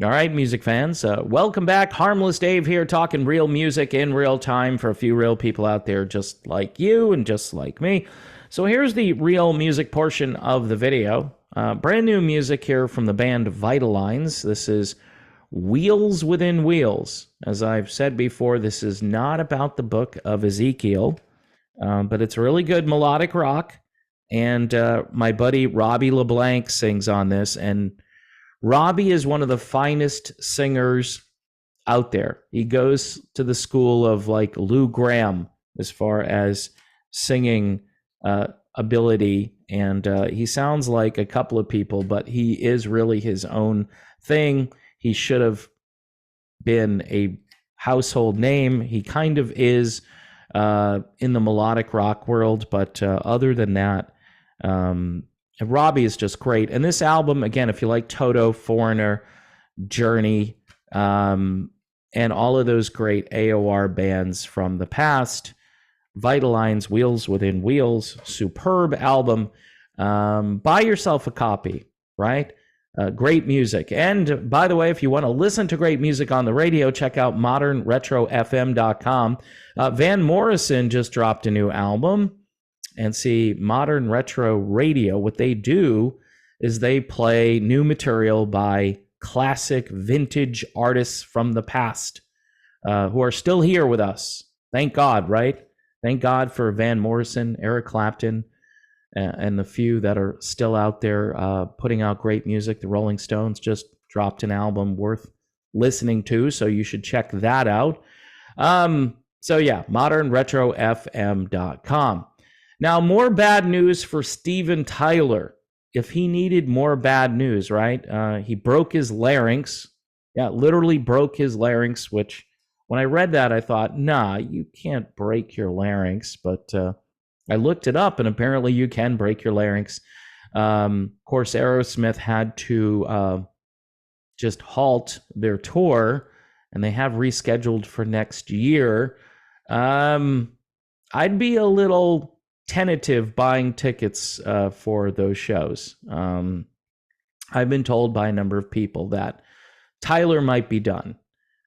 All right, music fans, welcome back. Harmless Dave here, talking real music in real time for a few real people out there just like you and just like me. So here's the real music portion of the video. Brand new music here from the band Vitalines. This is Wheels Within Wheels. As I've said before, this is not about the book of Ezekiel, but it's really good melodic rock. And my buddy Robbie LeBlanc sings on this, and Robbie is one of the finest singers out there. He goes to the school of like Lou Gramm as far as singing ability, and he sounds like a couple of people, but he is really his own thing. He should have been a household name. He kind of is in the melodic rock world, but other than that, Robbie is just great. And this album, again, if you like Toto, Foreigner, Journey, and all of those great AOR bands from the past, Vitalines, Wheels Within Wheels, superb album. Buy yourself a copy, right? Great music. And by the way, if you want to listen to great music on the radio, check out modernretrofm.com. Van Morrison just dropped a new album. And see, Modern Retro Radio, what they do is they play new material by classic vintage artists from the past who are still here with us. Thank God, right? Thank God for Van Morrison, Eric Clapton, and the few that are still out there putting out great music. The Rolling Stones just dropped an album worth listening to, so you should check that out. So yeah, modernretrofm.com. Now, more bad news for Steven Tyler. If he needed more bad news, right? He broke his larynx. Yeah, literally broke his larynx, which when I read that, I thought, nah, you can't break your larynx. But I looked it up, and apparently you can break your larynx. Of course, Aerosmith had to just halt their tour, and they have rescheduled for next year. I'd be a little tentative buying tickets for those shows. I've been told by a number of people that Tyler might be done.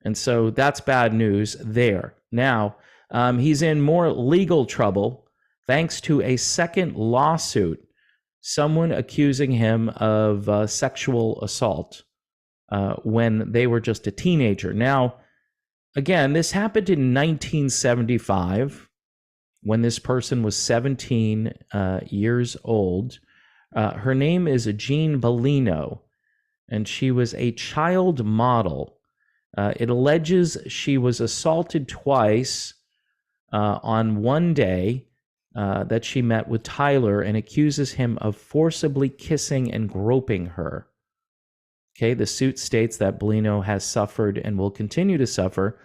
And so that's bad news there. Now, he's in more legal trouble thanks to a second lawsuit. Someone accusing him of sexual assault when they were just a teenager. Now, again, this happened in 1975. When this person was 17 years old. Her name is Jean Bellino, and she was a child model. It alleges she was assaulted twice on one day that she met with Tyler, and accuses him of forcibly kissing and groping her. Okay, the suit states that Bellino has suffered and will continue to suffer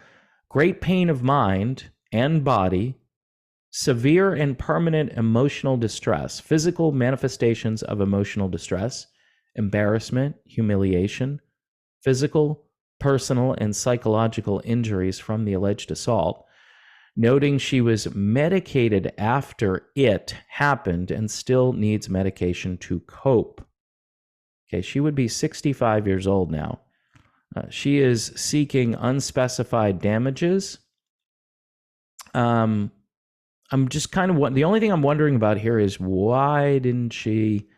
great pain of mind and body, severe and permanent emotional distress, physical manifestations of emotional distress, embarrassment, humiliation, physical, personal, and psychological injuries from the alleged assault, noting she was medicated after it happened and still needs medication to cope. Okay, she would be 65 years old now. She is seeking unspecified damages. I'm just kind of the only thing I'm wondering about here is why didn't she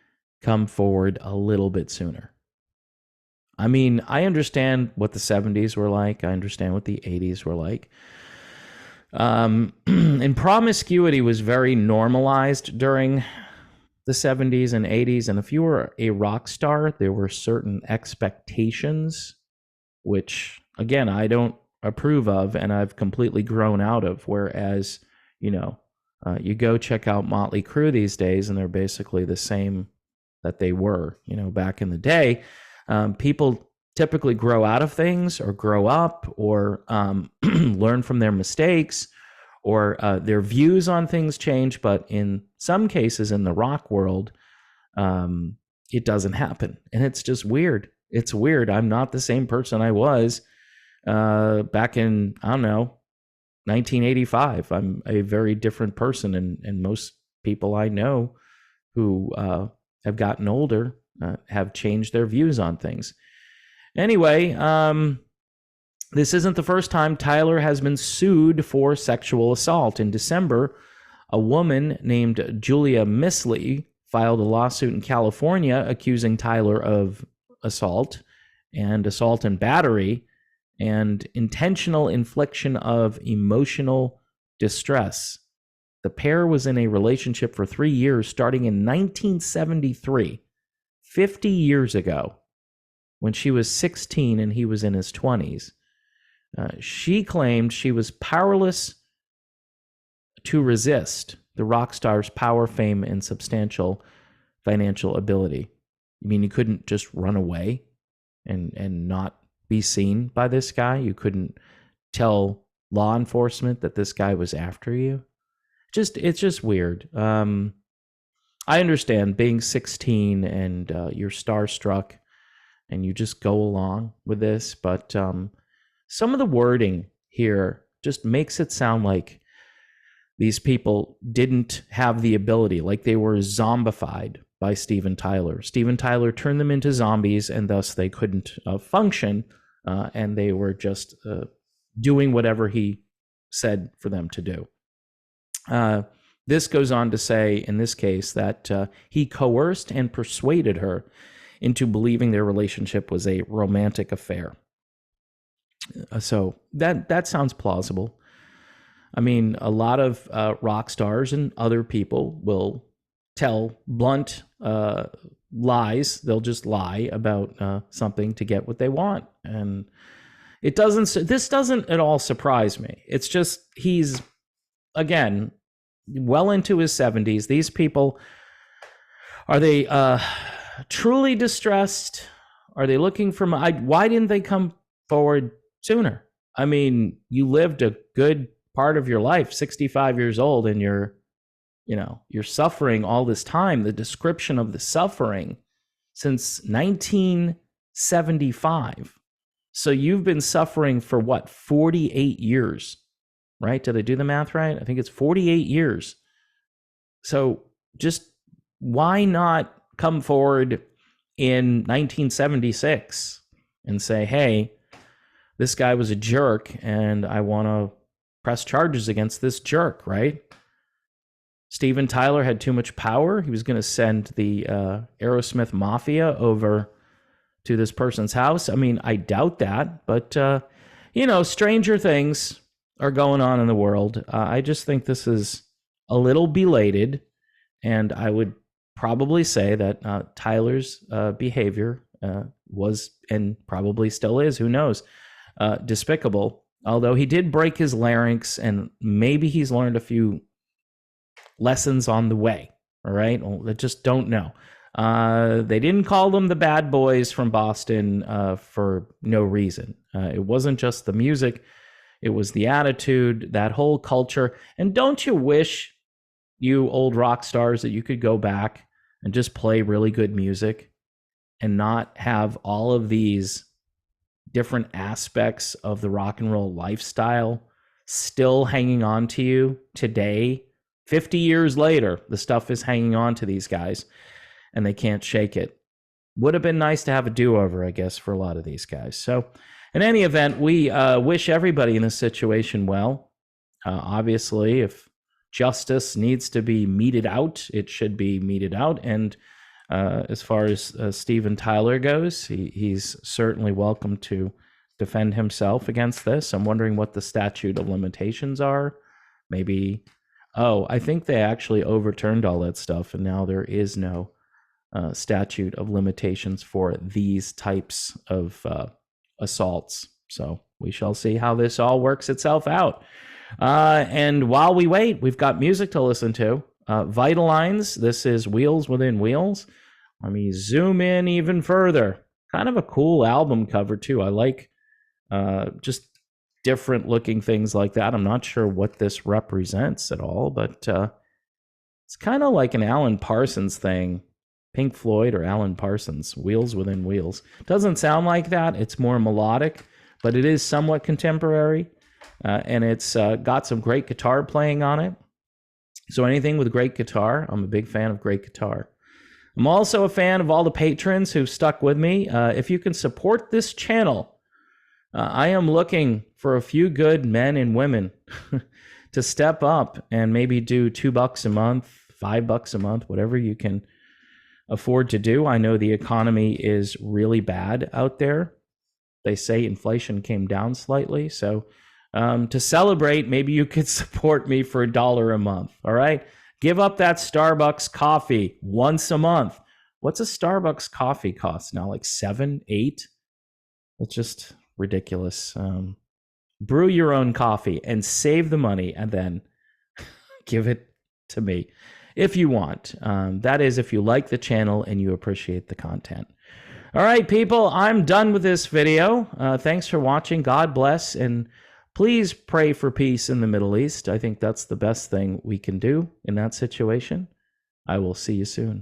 come forward a little bit sooner? I mean, I understand what the 70s were like. I understand what the 80s were like. And promiscuity was very normalized during the 70s and 80s. And if you were a rock star, there were certain expectations, which, again, I don't approve of and I've completely grown out of. Whereas, you know, you go check out Motley Crue these days, and they're basically the same that they were, you know, back in the day. People typically grow out of things or grow up or learn from their mistakes, or their views on things change. But in some cases in the rock world, it doesn't happen. And it's just weird. It's weird. I'm not the same person I was back in, I don't know, 1985. I'm a very different person, and most people I know who have gotten older have changed their views on things. Anyway, this isn't the first time Tyler has been sued for sexual assault. In December, a woman named Julia Misley filed a lawsuit in California accusing Tyler of assault and battery and intentional infliction of emotional distress. The pair was in a relationship for 3 years, starting in 1973, 50 years ago, when she was 16 and he was in his 20s. She claimed she was powerless to resist the rock star's power, fame, and substantial financial ability. You mean you couldn't just run away and not be seen by this guy? You couldn't tell law enforcement that this guy was after you? It's just weird. I understand being 16 and you're starstruck and you just go along with this, but some of the wording here just makes it sound like these people didn't have the ability, like they were zombified by Steven Tyler. Steven Tyler turned them into zombies, and thus they couldn't function, and they were just doing whatever he said for them to do. This goes on to say, in this case, that he coerced and persuaded her into believing their relationship was a romantic affair. So that sounds plausible. I mean, a lot of rock stars and other people will tell blunt lies. They'll just lie about something to get what they want. And this doesn't at all surprise me. It's just he's, again, well into his 70s. These people, are they truly distressed? Are they looking for why didn't they come forward sooner? I mean, you lived a good part of your life, 65 years old, and you're suffering all this time. The description of the suffering since 1975. So you've been suffering for what, 48 years, right? Did I do the math right? I think it's 48 years. So just why not come forward in 1976 and say, hey, this guy was a jerk and I want to press charges against this jerk, right? Steven Tyler had too much power. He was going to send the Aerosmith Mafia over to this person's house. I mean, I doubt that, but, stranger things are going on in the world. I just think this is a little belated, and I would probably say that Tyler's behavior was, and probably still is, who knows, despicable. Although he did break his larynx, and maybe he's learned a few lessons on the way. All right, I just don't know. They didn't call them the bad boys from Boston for no reason. It wasn't just the music. It was the attitude, that whole culture. And don't you wish, you old rock stars, that you could go back and just play really good music and not have all of these different aspects of the rock and roll lifestyle still hanging on to you today? 50 years later, the stuff is hanging on to these guys and they can't shake it. Would have been nice to have a do-over, I guess, for a lot of these guys. So in any event, we wish everybody in this situation well. Obviously, if justice needs to be meted out, it should be meted out. And as far as Steven Tyler goes, he's certainly welcome to defend himself against this. I'm wondering what the statute of limitations are. Maybe, I think they actually overturned all that stuff, and now there is no statute of limitations for these types of assaults. So we shall see how this all works itself out. And while we wait, we've got music to listen to. Vital Lines, this is Wheels Within Wheels. Let me zoom in even further. Kind of a cool album cover, too. I like just different looking things like that. I'm not sure what this represents at all, but it's kind of like an Alan Parsons thing. Pink Floyd or Alan Parsons, Wheels Within Wheels. Doesn't sound like that. It's more melodic, but it is somewhat contemporary. And it's got some great guitar playing on it. So anything with great guitar, I'm a big fan of great guitar. I'm also a fan of all the patrons who've stuck with me. If you can support this channel, I am looking for a few good men and women to step up and maybe do $2 a month, $5 a month, whatever you can afford to do. I know the economy is really bad out there. They say inflation came down slightly. So to celebrate, maybe you could support me for $1 a month. All right. Give up that Starbucks coffee once a month. What's a Starbucks coffee cost now? Like $7, $8? It's just ridiculous. Brew your own coffee and save the money and then give it to me if you want. That is, if you like the channel and you appreciate the content. All right, people, I'm done with this video. Thanks for watching. God bless. And please pray for peace in the Middle East. I think that's the best thing we can do in that situation. I will see you soon.